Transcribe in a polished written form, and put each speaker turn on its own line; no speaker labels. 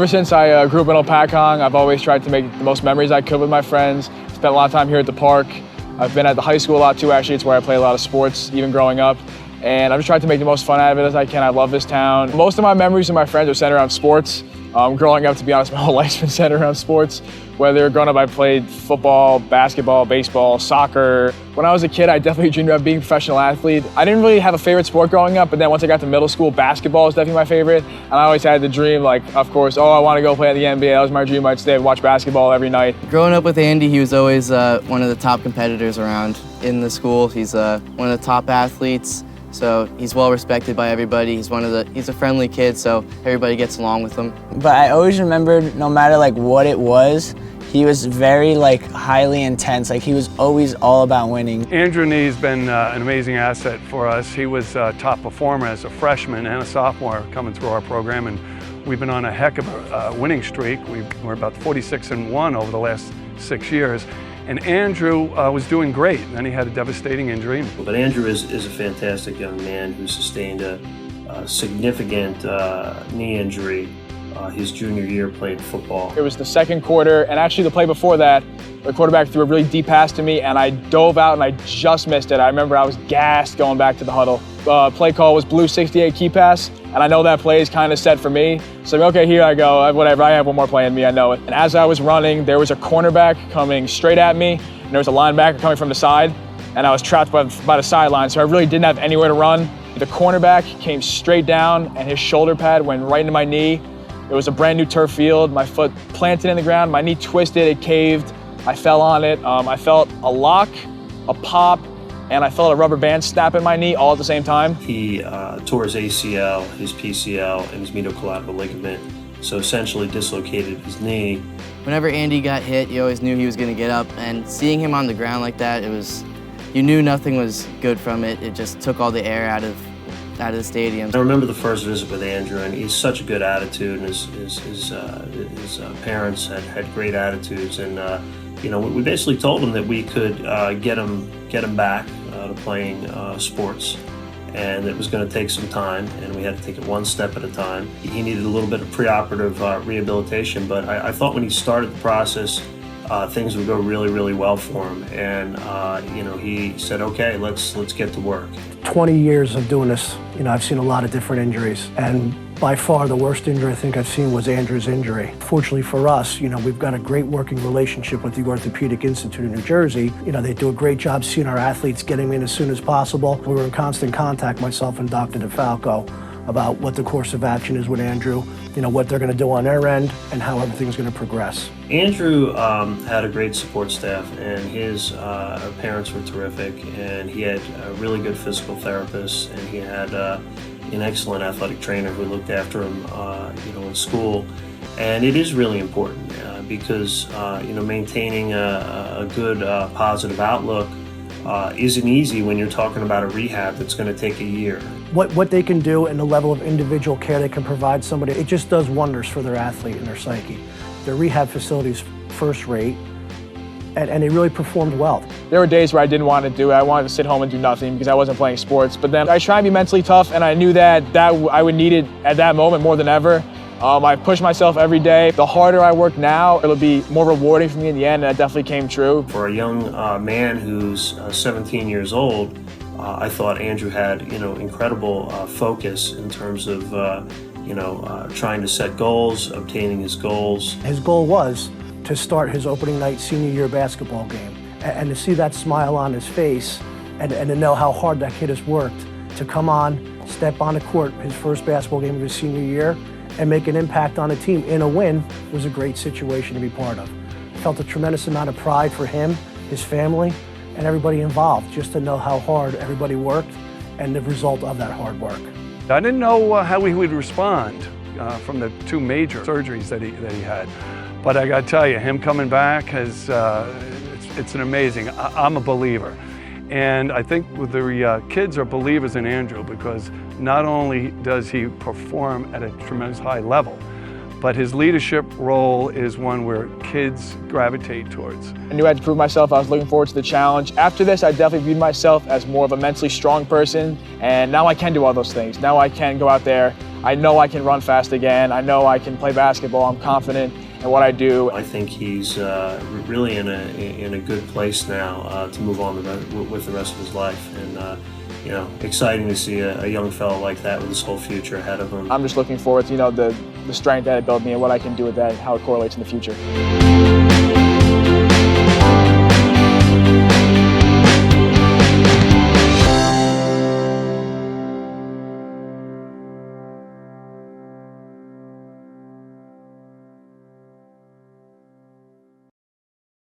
Ever since I grew up in Opakong, I've always tried to make the most memories I could with my friends. Spent a lot of time here at the park. I've been at the high school a lot too, actually. It's where I play a lot of sports, even growing up. And I've just tried to make the most fun out of it as I can. I love this town. Most of my memories with my friends are centered around sports. Growing up, to be honest, my whole life's been centered around sports. Whether growing up, I played football, basketball, baseball, soccer. When I was a kid, I definitely dreamed about being a professional athlete. I didn't really have a favorite sport growing up, but then once I got to middle school, basketball was definitely my favorite. And I always had the dream, like, of course, I want to go play in the NBA. That was my dream. I'd stay and watch basketball every night.
Growing up with Andy, he was always one of the top competitors around in the school. He's one of the top athletes. So he's well respected by everybody. He's a friendly kid, so everybody gets along with him.
But I always remembered, no matter what it was, he was very highly intense. He was always all about winning.
Andrew Nee's been an amazing asset for us. He was a top performer as a freshman and a sophomore coming through our program, and we've been on a heck of a winning streak. We're about 46-1 over the last 6 years. And Andrew was doing great, and then he had a devastating injury.
But Andrew is a fantastic young man who sustained a significant knee injury his junior year playing football.
It was the second quarter, and actually the play before that, the quarterback threw a really deep pass to me, and I dove out and I just missed it. I remember I was gassed going back to the huddle. Play call was blue 68 key pass, and I know that play is kind of set for me. So, okay, here I go, whatever, I have one more play in me, I know it. And as I was running, there was a cornerback coming straight at me, and there was a linebacker coming from the side, and I was trapped by the sideline, so I really didn't have anywhere to run. The cornerback came straight down, and his shoulder pad went right into my knee. It was a brand new turf field. My foot planted in the ground, my knee twisted, it caved. I fell on it. I felt a lock, a pop, and I felt a rubber band snap in my knee all at the same time.
He tore his ACL, his PCL, and his medial-collateral ligament, so essentially dislocated his knee.
Whenever Andy got hit, you always knew he was going to get up, and seeing him on the ground like that, you knew nothing was good from it. It just took all the air out of the stadium.
I remember the first visit with Andrew, and he's such a good attitude, and his parents had great attitudes, and we basically told him that we could get him back to playing sports, and it was going to take some time, and we had to take it one step at a time. He needed a little bit of preoperative rehabilitation, but I thought when he started the process, things would go really, really well for him, and he said, okay, let's get to work.
20 years of doing this, I've seen a lot of different injuries, and by far the worst injury I think I've seen was Andrew's injury. Fortunately for us, we've got a great working relationship with the Orthopedic Institute of New Jersey. They do a great job seeing our athletes, getting them in as soon as possible. We were in constant contact, myself and Dr. DeFalco, about what the course of action is with Andrew, what they're going to do on their end, and how everything's going to progress. Andrew
had a great support staff, and his parents were terrific, and he had a really good physical therapist, and he had an excellent athletic trainer who looked after him, in school. And it is really important because, maintaining a good positive outlook isn't easy when you're talking about a rehab that's going to take a year.
What they can do and the level of individual care they can provide somebody, it just does wonders for their athlete and their psyche. Their rehab facility's first rate, and they really performed well.
There were days where I didn't want to do it. I wanted to sit home and do nothing because I wasn't playing sports. But then I tried to be mentally tough, and I knew that I would need it at that moment more than ever. I push myself every day. The harder I work now, it'll be more rewarding for me in the end, and that definitely came true.
For a young man who's 17 years old, I thought Andrew had, incredible focus in terms of, trying to set goals, obtaining his goals.
His goal was to start his opening night senior year basketball game, and to see that smile on his face, and to know how hard that kid has worked to come on, step on the court, his first basketball game of his senior year, and make an impact on a team in a win was a great situation to be part of. Felt a tremendous amount of pride for him, his family, and everybody involved, just to know how hard everybody worked and the result of that hard work.
I didn't know how he would respond from the two major surgeries that he had, but I got to tell you, him coming back it's an amazing. I'm a believer. And I think the kids are believers in Andrew because not only does he perform at a tremendous high level, but his leadership role is one where kids gravitate towards.
I knew I had to prove myself. I was looking forward to the challenge. After this, I definitely viewed myself as more of a mentally strong person, and now I can do all those things. Now I can go out there. I know I can run fast again. I know I can play basketball. I'm confident in what I do.
I think he's really in a good place now to move on with the rest of his life, and you know, exciting to see a young fellow like that with his whole future ahead of him.
I'm just looking forward to, you know, the strength that it built me and what I can do with that, how it correlates in the future.